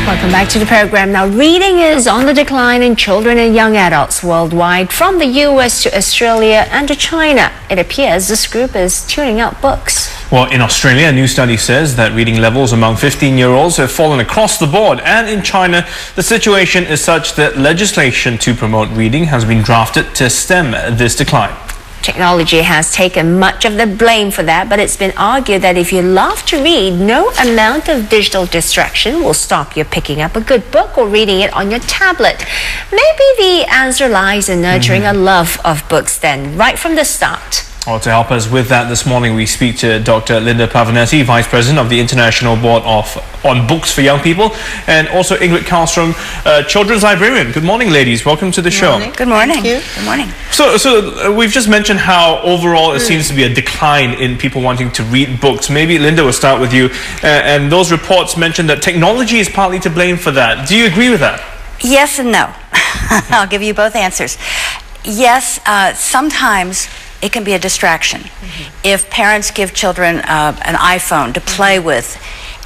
Welcome back to the program. Now, reading is on the decline in children and young adults worldwide, from the US to Australia and to China. It appears this group is tuning out books. Well, in Australia, a new study says that reading levels among 15-year-olds have fallen across the board. And in China, the situation is such that legislation to promote reading has been drafted to stem this decline. Technology has taken much of the blame for that, but it's been argued that if you love to read, no amount of digital distraction will stop you picking up a good book or reading it on your tablet. Maybe the answer lies in nurturing a love of books then, right from the start. Well, to help us with that this morning, we speak to Dr. Pavonetti, Vice President of the International Board on Books for Young People, and also Ingrid Karlstrom, Children's Librarian. Good morning, ladies. Welcome to the show. Good morning. Thank you. Good morning. So we've just mentioned how overall it seems to be a decline in people wanting to read books. Maybe Linda, will start with you. And those reports mention that technology is partly to blame for that. Do you agree with that? Yes and no. I'll give you both answers. Yes, sometimes it can be a distraction. If parents give children an iPhone to play with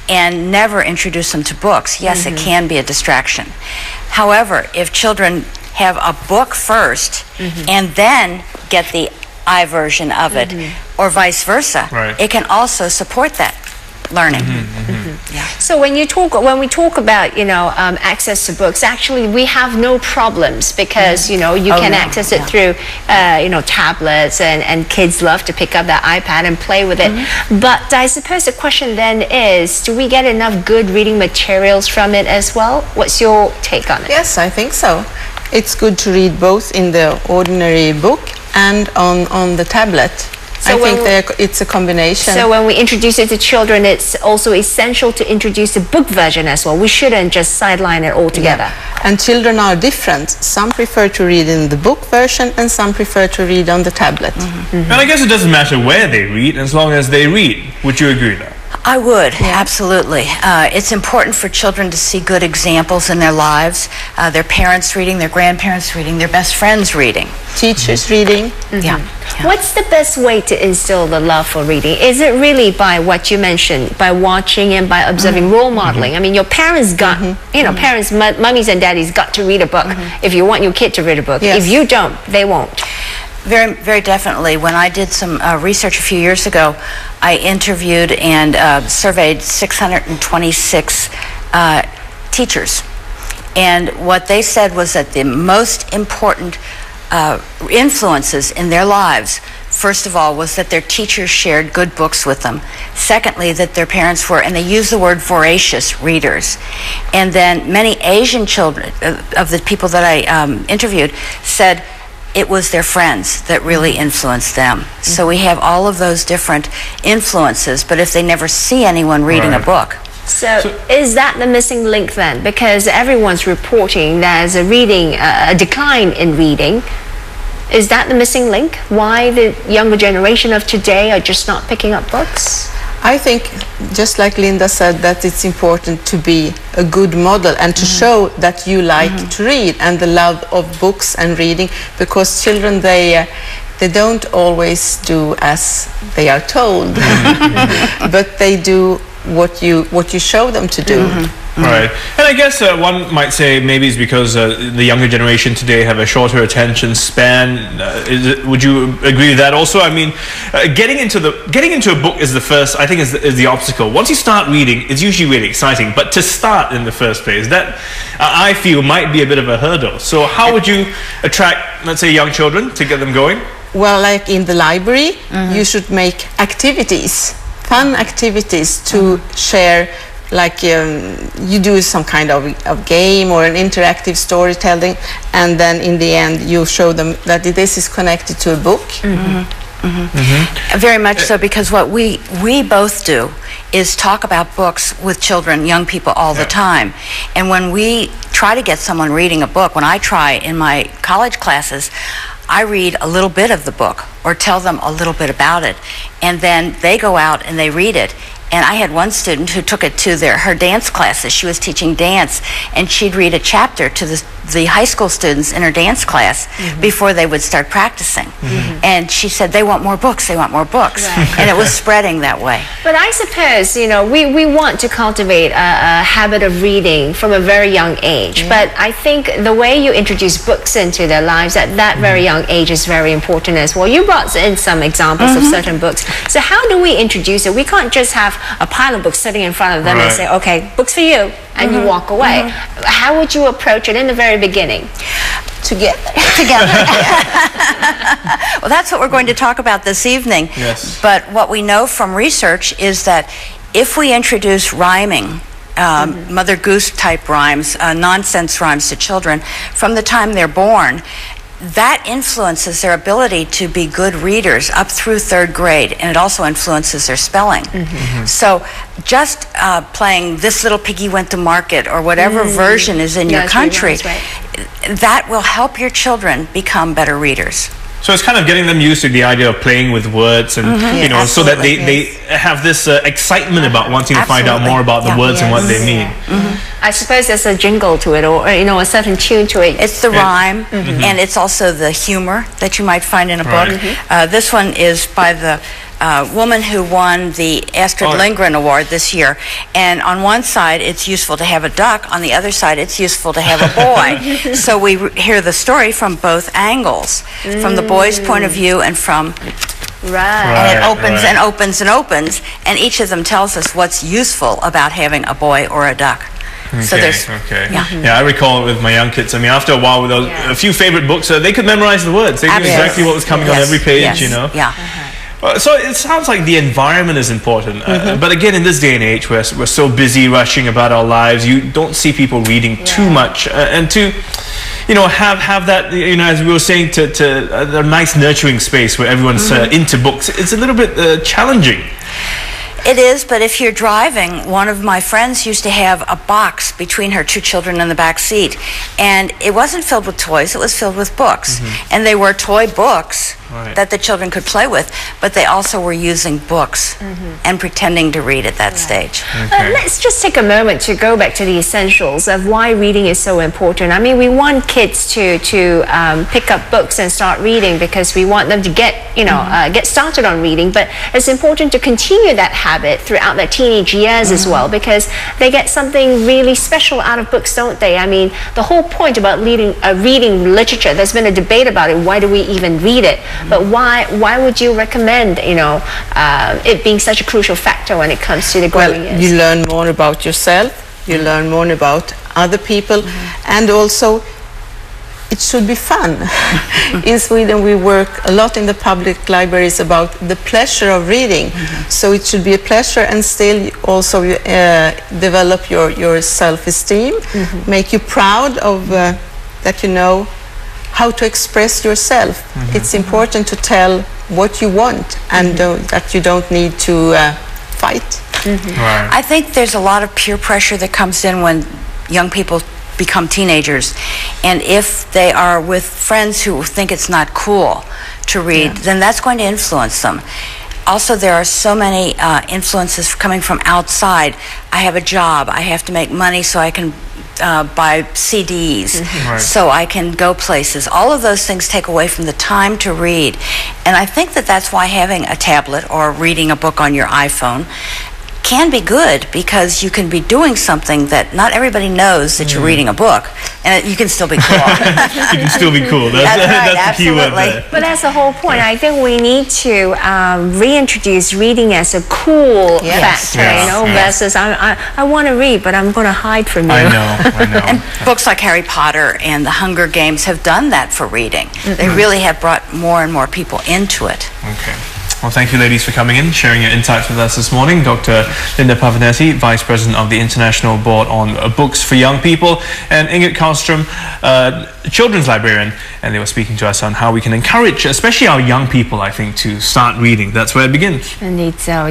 and never introduce them to books, yes, it can be a distraction. However, if children have a book first and then get the version of it, or vice versa, it can also support that learning. Yeah. So when we talk about access to books, actually we have no problems because you can access it through tablets, and kids love to pick up that iPad and play with it. But I suppose the question then is, do we get enough good reading materials from it as well? What's your take on it? Yes, I think so. It's good to read both in the ordinary book and on the tablet. So I think it's a combination. So when we introduce it to children, it's also essential to introduce the book version as well. We shouldn't just sideline it altogether. Yeah. And children are different. Some prefer to read in the book version and some prefer to read on the tablet. And I guess it doesn't matter where they read as long as they read. Would you agree with that? I would, absolutely. It's important for children to see good examples in their lives. Their parents reading, their grandparents reading, their best friends reading. Teachers reading. Yeah. What's the best way to instill the love for reading? Is it really by what you mentioned, by watching and by observing, role modeling? I mean, your parents got, parents, mummies and daddies got to read a book. If you want your kid to read a book. If you don't, they won't. Very, very definitely. When I did some research a few years ago, I interviewed and surveyed 626 teachers. And what they said was that the most important influences in their lives, first of all, was that their teachers shared good books with them. Secondly, that their parents were, and they use the word voracious readers. And then many Asian children, of the people that I interviewed, said it was their friends that really influenced them. So we have all of those different influences, but if they never see anyone reading a book. So is that the missing link then? Because everyone's reporting there's a decline in reading. Is that the missing link? Why the younger generation of today are just not picking up books? I think, just like Linda said, that it's important to be a good model and to show that you like to read and the love of books and reading, because children, they don't always do as they are told, but they do what you show them to do. Right. And I guess one might say maybe it's because the younger generation today have a shorter attention span. Would you agree with that also? I mean, getting into a book is the first, I think, is the obstacle. Once you start reading, it's usually really exciting. But to start in the first place, that I feel might be a bit of a hurdle. So how would you attract, let's say, young children to get them going? Well, like in the library, you should make activities, fun activities to share. Like you do some kind of game or an interactive storytelling, and then in the end you show them that this is connected to a book. Very much so, because what we both do is talk about books with children, young people, all the time. And when we try to get someone reading a book, when I try in my college classes, I read a little bit of the book or tell them a little bit about it, and then they go out and they read it. And I had one student who took it to her dance classes. She was teaching dance, and she'd read a chapter to the high school students in her dance class before they would start practicing. And she said, they want more books, they want more books. Right. And it was spreading that way. But I suppose, you know, we want to cultivate a habit of reading from a very young age. But I think the way you introduce books into their lives at that very young age is very important as well. You brought in some examples of certain books. So how do we introduce it? We can't just have a pile of books sitting in front of them and say, okay, books for you, and you walk away. How would you approach it in the very beginning? Together. Well, that's what we're going to talk about this evening. Yes. But what we know from research is that if we introduce rhyming, Mother Goose type rhymes, nonsense rhymes to children from the time they're born, that influences their ability to be good readers up through 3rd grade, and it also influences their spelling. So just playing This Little Piggy Went to Market, or whatever version is in your country, that will help your children become better readers. So it's kind of getting them used to the idea of playing with words, and you know, so that they have this excitement about wanting to find out more about the words and what they mean. I suppose there's a jingle to it, or you know, a certain tune to it. It's the rhyme, and it's also the humor that you might find in a book. This one is by the woman who won the Astrid Lindgren Award this year. And on one side, it's useful to have a duck. On the other side, it's useful to have a boy. So we hear the story from both angles, from the boy's point of view and from... And it opens and opens and opens, and each of them tells us what's useful about having a boy or a duck. So there's, I recall with my young kids, I mean, after a while, with a few favorite books, they could memorize the words. They knew exactly what was coming on every page, you know. So it sounds like the environment is important, but again, in this day and age, we're so busy rushing about our lives, you don't see people reading too much, and to, you know, have that, you know, as we were saying, to a nice nurturing space where everyone's into books. It's a little bit challenging. It is, but if you're driving, one of my friends used to have a box between her 2 children in the back seat, and it wasn't filled with toys, it was filled with books. And they were toy books that the children could play with, but they also were using books and pretending to read at that stage. Let's just take a moment to go back to the essentials of why reading is so important. I mean, we want kids to pick up books and start reading because we want them to get, you know, get started on reading, but it's important to continue that habit throughout their teenage years as well, because they get something really special out of books, don't they? I mean, the whole point about reading literature, there's been a debate about it. Why do we even read it? But why would you recommend, you know, it being such a crucial factor when it comes to the growing years? You learn more about yourself, you learn more about other people, and also it should be fun. In Sweden we work a lot in the public libraries about the pleasure of reading, so it should be a pleasure, and still also develop your self-esteem, make you proud of that you know how to express yourself. It's important to tell what you want, and that you don't need to fight. I think there's a lot of peer pressure that comes in when young people become teenagers, and if they are with friends who think it's not cool to read, then that's going to influence them. Also, there are so many influences coming from outside. I have a job, I have to make money so I can buy CDs, so I can go places. All of those things take away from the time to read, and I think that that's why having a tablet or reading a book on your iPhone can be good, because you can be doing something that not everybody knows that you're reading a book, and you can still be cool. You can still be cool. That's the key word there. But that's the whole point. I think we need to reintroduce reading as a cool factor, you know, versus I want to read, but I'm going to hide from you. I know. And books like Harry Potter and The Hunger Games have done that for reading. They really have brought more and more people into it. Okay. Well, thank you, ladies, for coming in, sharing your insights with us this morning. Dr. Linda Pavonetti, Vice President of the International Board on Books for Young People, and Ingrid Karlstrom, Children's Librarian, and they were speaking to us on how we can encourage, especially our young people, I think, to start reading. That's where it begins. Indeed, so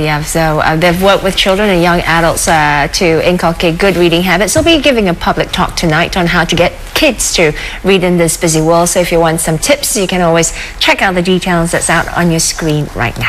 they've worked with children and young adults to inculcate good reading habits. They'll be giving a public talk tonight on how to get kids to read in this busy world. So if you want some tips, you can always check out the details that's out on your screen right now.